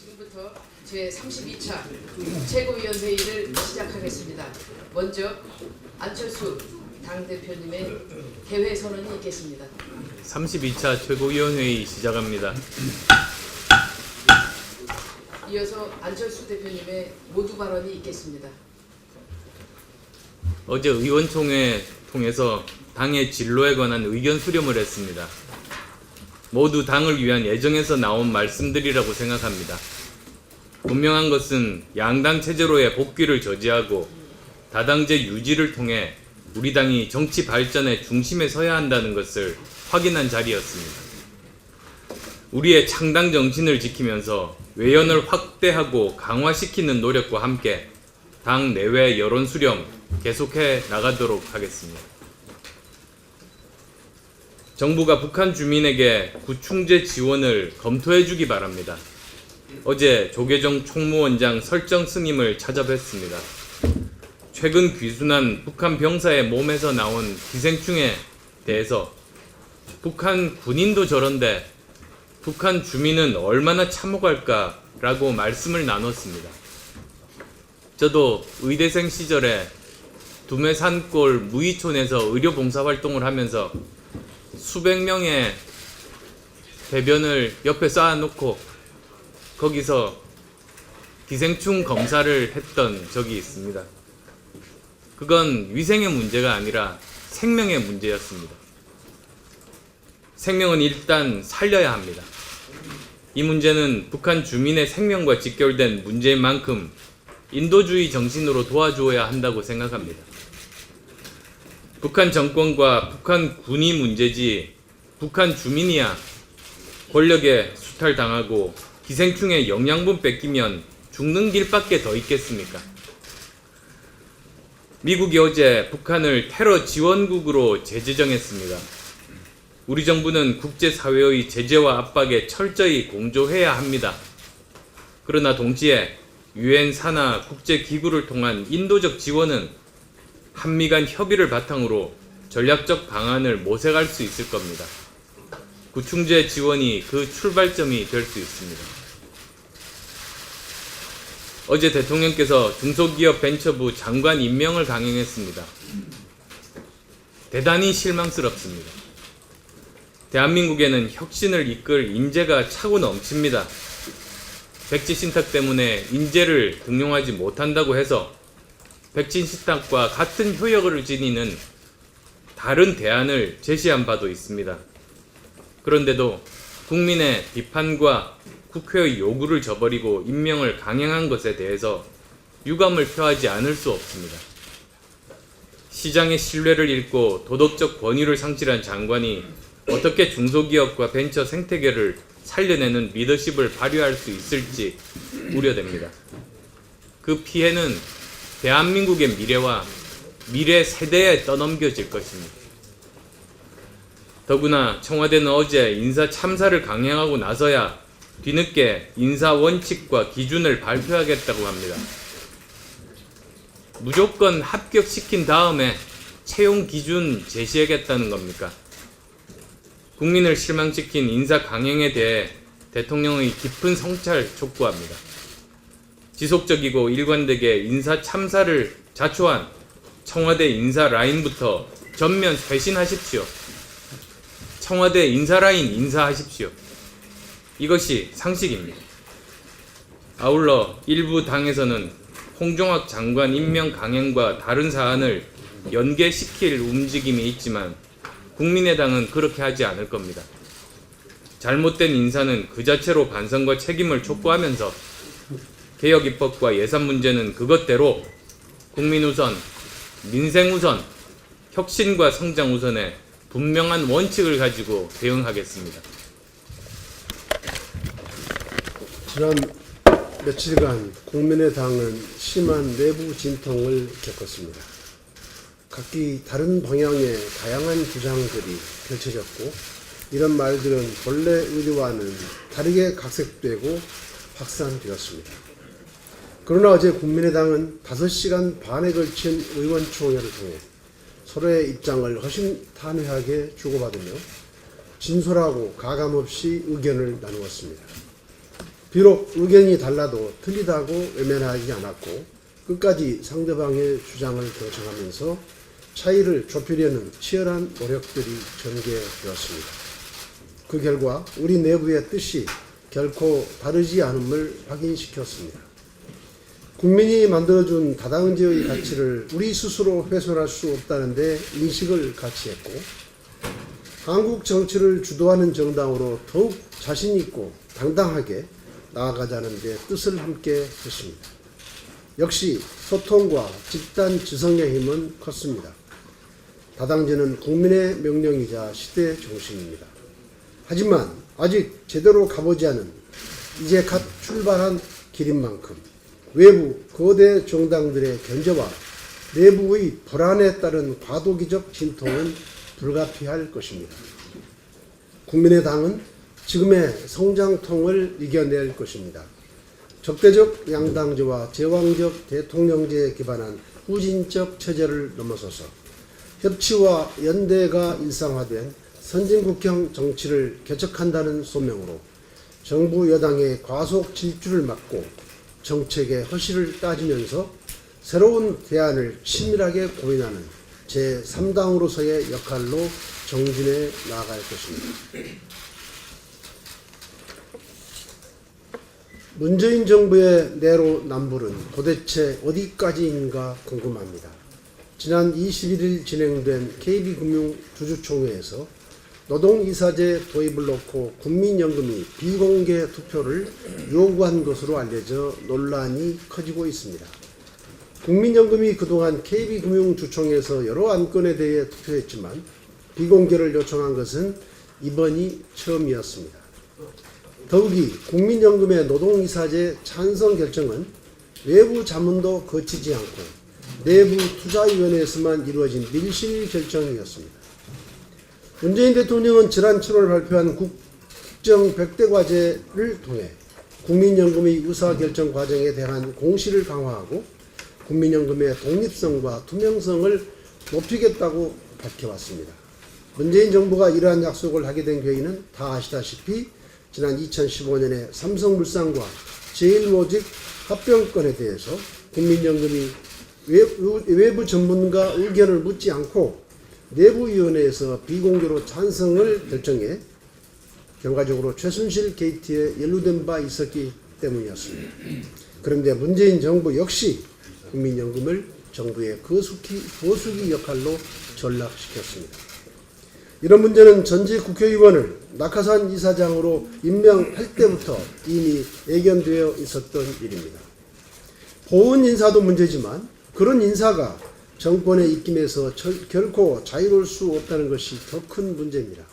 지금부터 제32차 최고위원회의를 시작하겠습니다. 먼저 안철수 당대표님의 개회 선언이 있겠습니다. 32차 최고위원회의 시작합니다. 이어서 안철수 대표님의 모두 발언이 있겠습니다. 어제 의원총회 통해서 당의 진로에 관한 의견 수렴을 했습니다. 모두 당을 위한 애정에서 나온 말씀들이라고 생각합니다. 분명한 것은 양당 체제로의 복귀를 저지하고 다당제 유지를 통해 우리 당이 정치 발전의 중심에 서야 한다는 것을 확인한 자리였습니다. 우리의 창당 정신을 지키면서 외연을 확대하고 강화시키는 노력과 함께 당 내외 여론 수렴 계속해 나가도록 하겠습니다. 정부가 북한 주민에게 구충제 지원을 검토해 주기 바랍니다. 어제 조계종 총무원장 설정 스님을 찾아뵀습니다. 최근 귀순한 북한 병사의 몸에서 나온 기생충에 대해서 북한 군인도 저런데 북한 주민은 얼마나 참혹할까라고 말씀을 나눴습니다. 저도 의대생 시절에 두메산골 무이촌에서 의료봉사활동을 하면서 수백 명의 배변을 옆에 쌓아놓고 거기서 기생충 검사를 했던 적이 있습니다. 그건 위생의 문제가 아니라 생명의 문제였습니다. 생명은 일단 살려야 합니다. 이 문제는 북한 주민의 생명과 직결된 문제인 만큼 인도주의 정신으로 도와주어야 한다고 생각합니다. 북한 정권과 북한 군이 문제지 북한 주민이야 권력에 수탈당하고 기생충의 영양분 뺏기면 죽는 길밖에 더 있겠습니까? 미국이 어제 북한을 테러 지원국으로 재지정했습니다. 우리 정부는 국제사회의 제재와 압박에 철저히 공조해야 합니다. 그러나 동시에 유엔 산하 국제기구를 통한 인도적 지원은 한미 간 협의를 바탕으로 전략적 방안을 모색할 수 있을 겁니다. 구충제 지원이 그 출발점이 될 수 있습니다. 어제 대통령께서 중소기업 벤처부 장관 임명을 강행했습니다. 대단히 실망스럽습니다. 대한민국에는 혁신을 이끌 인재가 차고 넘칩니다. 백지 신탁 때문에 인재를 등용하지 못한다고 해서 백진 신탁과 같은 효력을 지니는 다른 대안을 제시한 바도 있습니다. 그런데도 국민의 비판과 국회의 요구를 저버리고 임명을 강행한 것에 대해서 유감을 표하지 않을 수 없습니다. 시장의 신뢰를 잃고 도덕적 권위를 상실한 장관이 어떻게 중소기업과 벤처 생태계를 살려내는 리더십을 발휘할 수 있을지 우려됩니다. 그 피해는 대한민국의 미래와 미래 세대에 떠넘겨질 것입니다. 더구나 청와대는 어제 인사 참사를 강행하고 나서야 뒤늦게 인사 원칙과 기준을 발표하겠다고 합니다. 무조건 합격시킨 다음에 채용 기준 제시하겠다는 겁니까? 국민을 실망시킨 인사 강행에 대해 대통령의 깊은 성찰 촉구합니다. 지속적이고 일관되게 인사 참사를 자초한 청와대 인사 라인부터 전면 쇄신하십시오. 청와대 인사 라인 인사하십시오. 이것이 상식입니다. 아울러 일부 당에서는 홍종학 장관 임명 강행과 다른 사안을 연계시킬 움직임이 있지만 국민의당은 그렇게 하지 않을 겁니다. 잘못된 인사는 그 자체로 반성과 책임을 촉구하면서 개혁 입법과 예산 문제는 그것대로 국민 우선, 민생 우선, 혁신과 성장 우선의 분명한 원칙을 가지고 대응하겠습니다. 지난 며칠간 국민의당은 심한 내부 진통을 겪었습니다. 각기 다른 방향의 다양한 주장들이 펼쳐졌고 이런 말들은 본래 의도와는 다르게 각색되고 확산되었습니다. 그러나 어제 국민의당은 5시간 반에 걸친 의원총회를 통해 서로의 입장을 허심탄회하게 주고받으며 진솔하고 가감없이 의견을 나누었습니다. 비록 의견이 달라도 틀리다고 외면하지 않았고 끝까지 상대방의 주장을 경청하면서 차이를 좁히려는 치열한 노력들이 전개되었습니다. 그 결과 우리 내부의 뜻이 결코 다르지 않음을 확인시켰습니다. 국민이 만들어준 다당제의 가치를 우리 스스로 훼손할 수 없다는 데 인식을 같이 했고 한국 정치를 주도하는 정당으로 더욱 자신있고 당당하게 나아가자는 데 뜻을 함께 했습니다. 역시 소통과 집단 지성의 힘은 컸습니다. 다당제는 국민의 명령이자 시대 정신입니다. 하지만 아직 제대로 가보지 않은 이제 갓 출발한 길인 만큼 외부 거대 정당들의 견제와 내부의 불안에 따른 과도기적 진통은 불가피할 것입니다. 국민의당은 지금의 성장통을 이겨낼 것입니다. 적대적 양당제와 제왕적 대통령제에 기반한 후진적 체제를 넘어서서 협치와 연대가 일상화된 선진국형 정치를 개척한다는 소명으로 정부 여당의 과속 질주를 막고 정책의 허실을 따지면서 새로운 대안을 치밀하게 고민하는 제3당으로서의 역할로 정진해 나아갈 것입니다. 문재인 정부의 내로남불은 도대체 어디까지인가 궁금합니다. 지난 21일 진행된 KB금융 주주총회에서 노동이사제 도입을 놓고 국민연금이 비공개 투표를 요구한 것으로 알려져 논란이 커지고 있습니다. 국민연금이 그동안 KB금융주총에서 여러 안건에 대해 투표했지만 비공개를 요청한 것은 이번이 처음이었습니다. 더욱이 국민연금의 노동이사제 찬성 결정은 외부 자문도 거치지 않고 내부 투자위원회에서만 이루어진 밀실 결정이었습니다. 문재인 대통령은 지난 7월 발표한 국정 100대 과제를 통해 국민연금의 의사결정 과정에 대한 공시를 강화하고 국민연금의 독립성과 투명성을 높이겠다고 밝혀왔습니다. 문재인 정부가 이러한 약속을 하게 된 계기는 다 아시다시피 지난 2015년에 삼성물산과 제일모직 합병건에 대해서 국민연금이 외부 전문가 의견을 묻지 않고 내부위원회에서 비공개로 찬성을 결정해 결과적으로 최순실 게이트에 연루된 바 있었기 때문이었습니다. 그런데 문재인 정부 역시 국민연금을 정부의 거수기 역할로 전락시켰습니다. 이런 문제는 전직 국회의원을 낙하산 이사장으로 임명할 때부터 이미 예견되어 있었던 일입니다. 보훈 인사도 문제지만 그런 인사가 정권의 입김에서 결코 자유로울 수 없다는 것이 더 큰 문제입니다.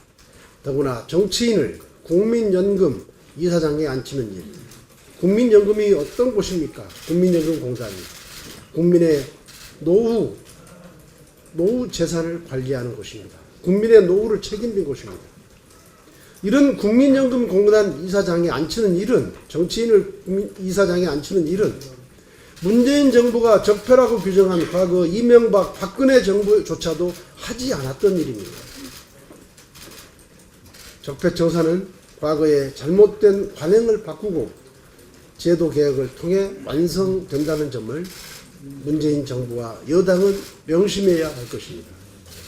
더구나 정치인을 국민연금 이사장에 앉히는 일. 국민연금이 어떤 곳입니까? 국민연금공단이 국민의 노후 재산을 관리하는 곳입니다. 국민의 노후를 책임진 곳입니다. 이런 국민연금공단 이사장에 앉히는 일은, 정치인을 이사장에 앉히는 일은 문재인 정부가 적폐라고 규정한 과거 이명박 박근혜 정부조차도 하지 않았던 일입니다. 적폐청사는 과거의 잘못된 관행을 바꾸고 제도 개혁을 통해 완성된다는 점을 문재인 정부와 여당은 명심해야 할 것입니다.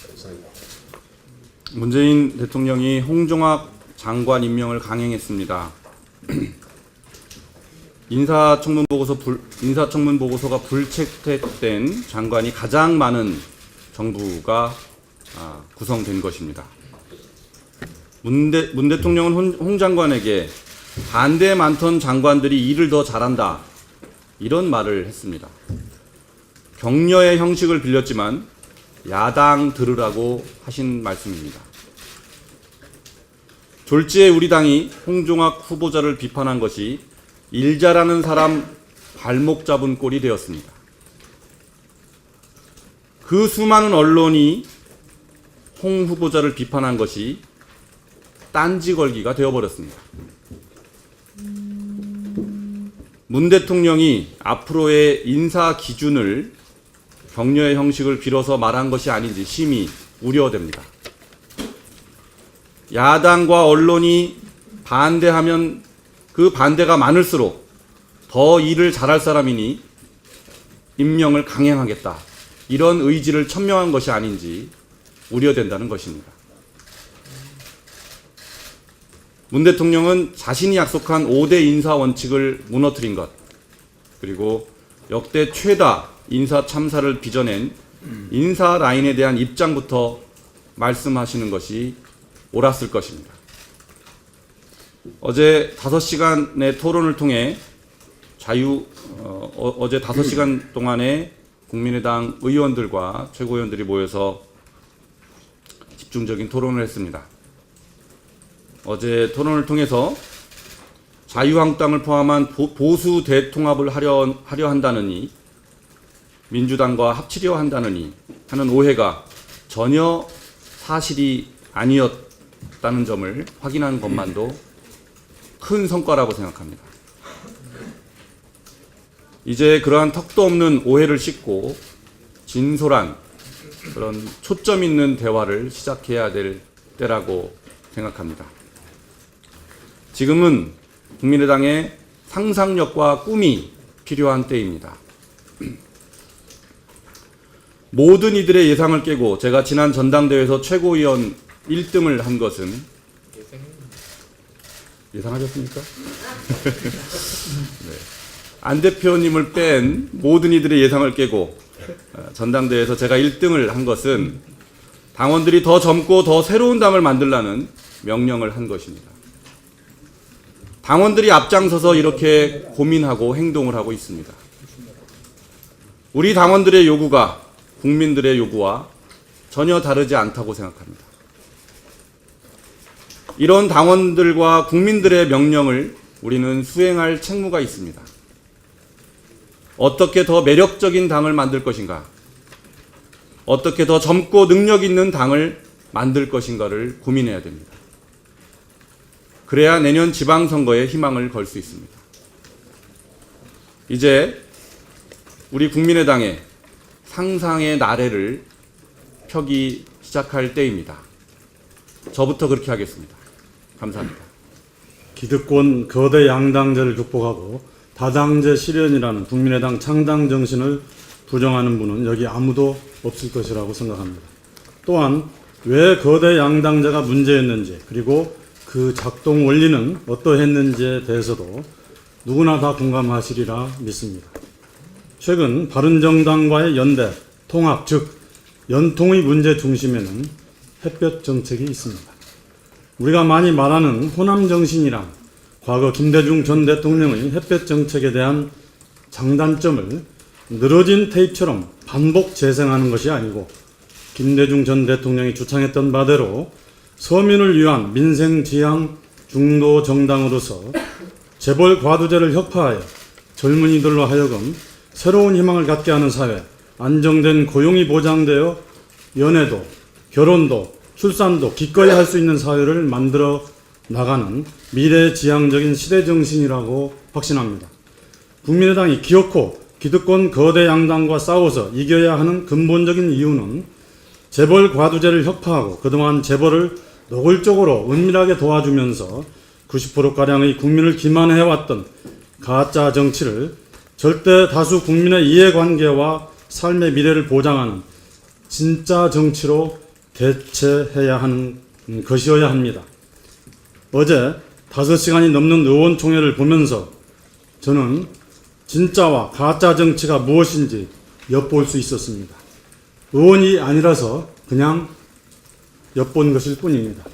감사합니다. 문재인 대통령이 홍종학 장관 임명을 강행했습니다. 인사청문 보고서가 불채택된 장관이 가장 많은 정부가 구성된 것입니다. 문 대통령은 홍 장관에게 반대 많던 장관들이 일을 더 잘한다, 이런 말을 했습니다. 격려의 형식을 빌렸지만 야당 들으라고 하신 말씀입니다. 졸지에 우리 당이 홍종학 후보자를 비판한 것이 일 잘하는 사람 발목 잡은 꼴이 되었습니다. 그 수많은 언론이 홍 후보자를 비판한 것이 딴지 걸기가 되어버렸습니다. 문 대통령이 앞으로의 인사 기준을 격려의 형식을 빌어서 말한 것이 아닌지 심히 우려됩니다. 야당과 언론이 반대하면 그 반대가 많을수록 더 일을 잘할 사람이니 임명을 강행하겠다. 이런 의지를 천명한 것이 아닌지 우려된다는 것입니다. 문 대통령은 자신이 약속한 5대 인사 원칙을 무너뜨린 것, 그리고 역대 최다 인사 참사를 빚어낸 인사 라인에 대한 입장부터 말씀하시는 것이 옳았을 것입니다. 어제 5시간의 토론을 통해 어제 5시간 동안에 국민의당 의원들과 최고위원들이 모여서 집중적인 토론을 했습니다. 어제 토론을 통해서 자유한국당을 포함한 보수 대통합을 하려 한다느니, 민주당과 합치려 한다느니 하는 오해가 전혀 사실이 아니었다는 점을 확인한 것만도 큰 성과라고 생각합니다. 이제 그러한 턱도 없는 오해를 씻고 진솔한 그런 초점 있는 대화를 시작해야 될 때라고 생각합니다. 지금은 국민의당의 상상력과 꿈이 필요한 때입니다. 모든 이들의 예상을 깨고 제가 지난 전당대회에서 최고위원 1등을 한 것은 예상하셨습니까? 네. 안 대표님을 뺀 모든 이들의 예상을 깨고 전당대회에서 제가 1등을 한 것은 당원들이 더 젊고 더 새로운 당을 만들라는 명령을 한 것입니다. 당원들이 앞장서서 이렇게 고민하고 행동을 하고 있습니다. 우리 당원들의 요구가 국민들의 요구와 전혀 다르지 않다고 생각합니다. 이런 당원들과 국민들의 명령을 우리는 수행할 책무가 있습니다. 어떻게 더 매력적인 당을 만들 것인가? 어떻게 더 젊고 능력 있는 당을 만들 것인가를 고민해야 됩니다. 그래야 내년 지방선거에 희망을 걸 수 있습니다. 이제 우리 국민의당의 상상의 나래를 펴기 시작할 때입니다. 저부터 그렇게 하겠습니다. 감사합니다. 기득권 거대 양당제를 극복하고 다당제 실현이라는 국민의당 창당 정신을 부정하는 분은 여기 아무도 없을 것이라고 생각합니다. 또한 왜 거대 양당제가 문제였는지, 그리고 그 작동 원리는 어떠했는지에 대해서도 누구나 다 공감하시리라 믿습니다. 최근 바른정당과의 연대, 통합, 즉 연통의 문제 중심에는 햇볕 정책이 있습니다. 우리가 많이 말하는 호남 정신이란 과거 김대중 전 대통령의 햇볕 정책에 대한 장단점을 늘어진 테이프처럼 반복 재생하는 것이 아니고, 김대중 전 대통령이 주창했던 바대로 서민을 위한 민생지향 중도 정당으로서 재벌 과두제를 혁파하여 젊은이들로 하여금 새로운 희망을 갖게 하는 사회, 안정된 고용이 보장되어 연애도, 결혼도, 출산도 기꺼이 할 수 있는 사회를 만들어 나가는 미래지향적인 시대정신이라고 확신합니다. 국민의당이 기어코 기득권 거대 양당과 싸워서 이겨야 하는 근본적인 이유는 재벌 과두제를 혁파하고 그동안 재벌을 노골적으로 은밀하게 도와주면서 90%가량의 국민을 기만해왔던 가짜 정치를 절대 다수 국민의 이해관계와 삶의 미래를 보장하는 진짜 정치로 대체해야 하는 것이어야 합니다. 어제 5시간이 넘는 의원총회를 보면서 저는 진짜와 가짜 정치가 무엇인지 엿볼 수 있었습니다. 의원이 아니라서 그냥 엿본 것일 뿐입니다.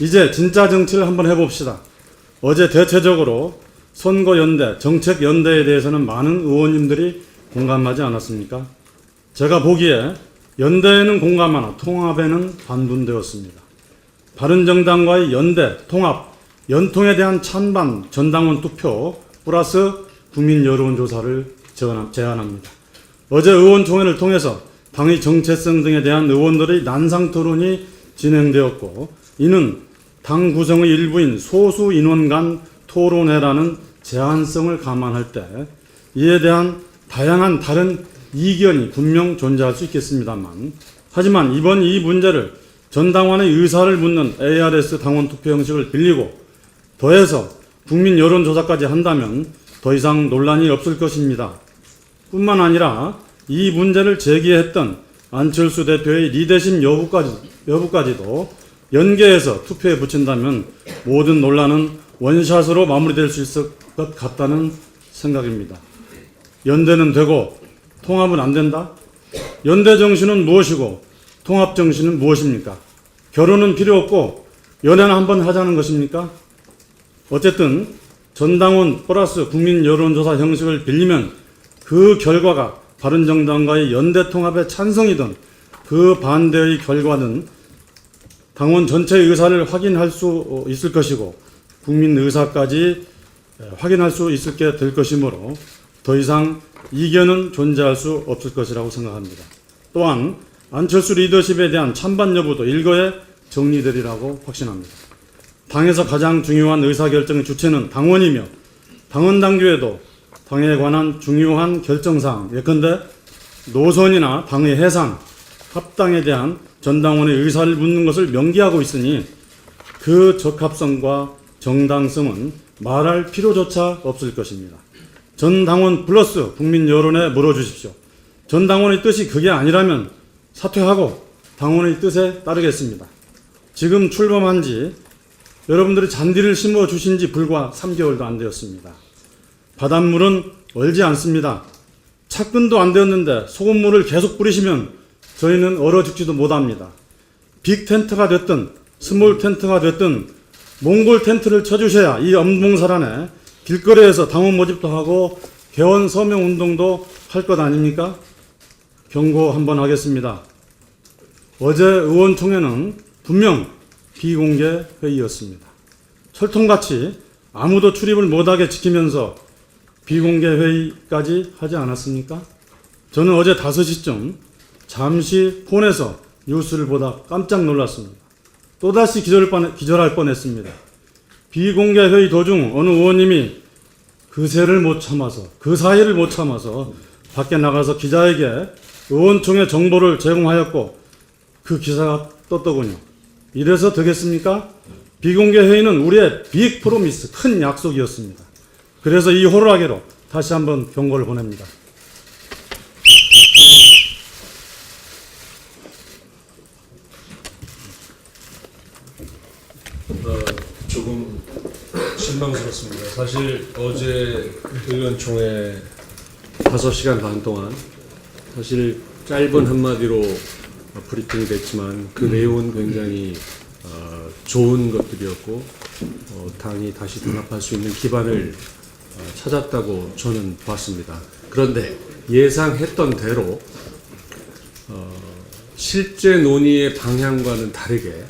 이제 진짜 정치를 한번 해봅시다. 어제 대체적으로 선거연대, 정책연대에 대해서는 많은 의원님들이 공감하지 않았습니까? 제가 보기에 연대에는 공감하나 통합에는 반분되었습니다. 바른정당과의 연대, 통합, 연통에 대한 찬반 전당원 투표 플러스 국민 여론조사를 제안합니다. 어제 의원총회를 통해서 당의 정체성 등에 대한 의원들의 난상 토론이 진행되었고, 이는 당 구성의 일부인 소수 인원 간 토론회라는 제한성을 감안할 때 이에 대한 다양한 다른 이견이 분명 존재할 수 있겠습니다만, 하지만 이번 이 문제를 전당원의 의사를 묻는 ARS 당원 투표 형식을 빌리고 더해서 국민 여론조사까지 한다면 더 이상 논란이 없을 것입니다. 뿐만 아니라 이 문제를 제기했던 안철수 대표의 리더십 여부까지도 연계해서 투표에 붙인다면 모든 논란은 원샷으로 마무리될 수 있을 것 같다는 생각입니다. 연대는 되고 통합은 안 된다? 연대 정신은 무엇이고 통합 정신은 무엇입니까? 결혼은 필요 없고 연애는 한번 하자는 것입니까? 어쨌든 전당원 플러스 국민 여론조사 형식을 빌리면 그 결과가 바른정당과의 연대 통합의 찬성이든 그 반대의 결과는 당원 전체의 의사를 확인할 수 있을 것이고 국민 의사까지 확인할 수 있게 될 것이므로 더 이상 이견은 존재할 수 없을 것이라고 생각합니다. 또한 안철수 리더십에 대한 찬반 여부도 일거에 정리되리라고 확신합니다. 당에서 가장 중요한 의사결정의 주체는 당원이며 당원 당규에도 당에 관한 중요한 결정사항, 예컨대 노선이나 당의 해산, 합당에 대한 전당원의 의사를 묻는 것을 명기하고 있으니 그 적합성과 정당성은 말할 필요조차 없을 것입니다. 전 당원 플러스 국민 여론에 물어주십시오. 전 당원의 뜻이 그게 아니라면 사퇴하고 당원의 뜻에 따르겠습니다. 지금 출범한 지 여러분들이 잔디를 심어주신 지 불과 3개월도 안 되었습니다. 바닷물은 얼지 않습니다. 차근도 안 되었는데 소금물을 계속 뿌리시면 저희는 얼어 죽지도 못합니다. 빅 텐트가 됐든 스몰 텐트가 됐든 몽골 텐트를 쳐주셔야 이 엄봉설 안에 길거리에서 당원 모집도 하고 개원 서명 운동도 할 것 아닙니까? 경고 한번 하겠습니다. 어제 의원총회는 분명 비공개 회의였습니다. 철통같이 아무도 출입을 못하게 지키면서 비공개 회의까지 하지 않았습니까? 저는 어제 5시쯤 잠시 폰에서 뉴스를 보다 깜짝 놀랐습니다. 또다시 기절할 뻔했습니다. 비공개 회의 도중 어느 의원님이 그 사이를 못 참아서 밖에 나가서 기자에게 의원총회 정보를 제공하였고 그 기사가 떴더군요. 이래서 되겠습니까? 비공개 회의는 우리의 빅 프로미스, 큰 약속이었습니다. 그래서 이 호루라기로 다시 한번 경고를 보냅니다. 조금 실망스럽습니다. 사실 어제 의원총회 5시간 반 동안 사실 짧은 한마디로 브리핑이 됐지만 그 내용은 굉장히 좋은 것들이었고 당이 다시 등합할 수 있는 기반을 찾았다고 저는 봤습니다. 그런데 예상했던 대로 실제 논의의 방향과는 다르게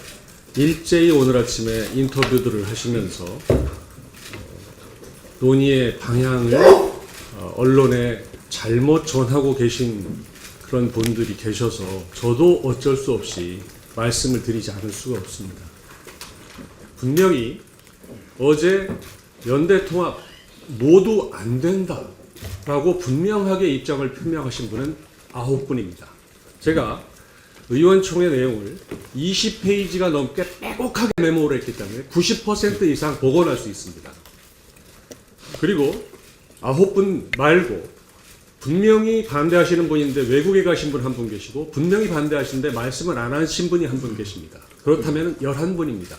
일제히 오늘 아침에 인터뷰들을 하시면서 논의의 방향을 언론에 잘못 전하고 계신 그런 분들이 계셔서 저도 어쩔 수 없이 말씀을 드리지 않을 수가 없습니다. 분명히 어제 연대통합 모두 안 된다라고 분명하게 입장을 표명하신 분은 9분입니다. 제가 의원총회 내용을 20페이지가 넘게 빼곡하게 메모를 했기 때문에 90% 이상 복원할 수 있습니다. 그리고 9분 말고 분명히 반대하시는 분인데 외국에 가신 분 한 분 계시고 분명히 반대하시는데 말씀을 안 하신 분이 한 분 계십니다. 그렇다면 11분입니다.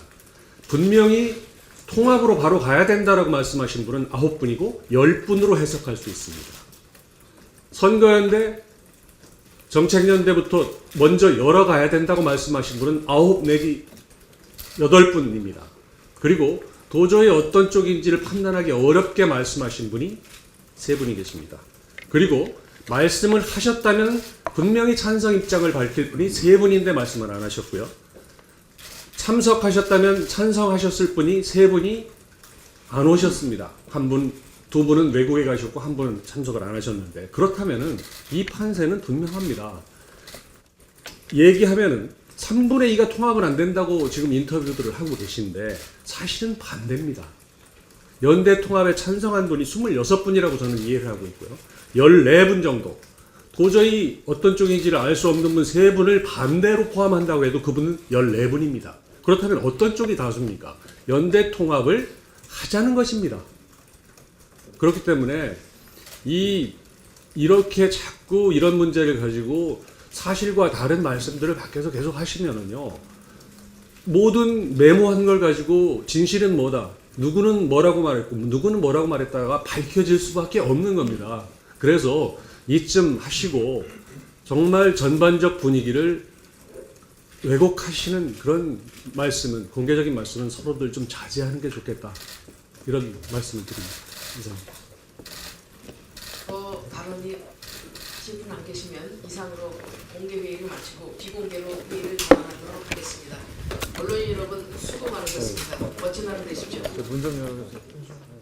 분명히 통합으로 바로 가야 된다라고 말씀하신 분은 9분이고 10분으로 해석할 수 있습니다. 선거연대 정책연대부터 먼저 열어가야 된다고 말씀하신 분은 9 내지 8분입니다. 그리고 도저히 어떤 쪽인지를 판단하기 어렵게 말씀하신 분이 3분이 계십니다. 그리고 말씀을 하셨다면 분명히 찬성 입장을 밝힐 분이 3분인데 말씀을 안 하셨고요. 참석하셨다면 찬성하셨을 분이 3분이 안 오셨습니다. 한 분, 2분은 외국에 가셨고 한 분은 참석을 안 하셨는데 그렇다면은 이 판세는 분명합니다. 얘기하면은 3분의 2가 통합은 안 된다고 지금 인터뷰들을 하고 계신데 사실은 반대입니다. 연대 통합에 찬성한 분이 26분이라고 저는 이해를 하고 있고요. 14분 정도. 도저히 어떤 쪽인지를 알 수 없는 분 3분을 반대로 포함한다고 해도 그분은 14분입니다. 그렇다면 어떤 쪽이 다수입니까? 연대 통합을 하자는 것입니다. 그렇기 때문에 이렇게 자꾸 이런 문제를 가지고 사실과 다른 말씀들을 밖에서 계속 하시면은요, 모든 메모한 걸 가지고 진실은 뭐다, 누구는 뭐라고 말했고 누구는 뭐라고 말했다가 밝혀질 수밖에 없는 겁니다. 그래서 이쯤 하시고 정말 전반적 분위기를 왜곡하시는 그런 말씀은, 공개적인 말씀은 서로들 좀 자제하는 게 좋겠다, 이런 말씀을 드립니다. 이상입니다. 발언이 질문 안 계시면 이상으로 공개 회의를 마치고 비공개로 회의를 전환하도록 하겠습니다. 언론인 여러분 수고 많으셨습니다. 멋진 하루 되십시오. 문 좀 열어주세요.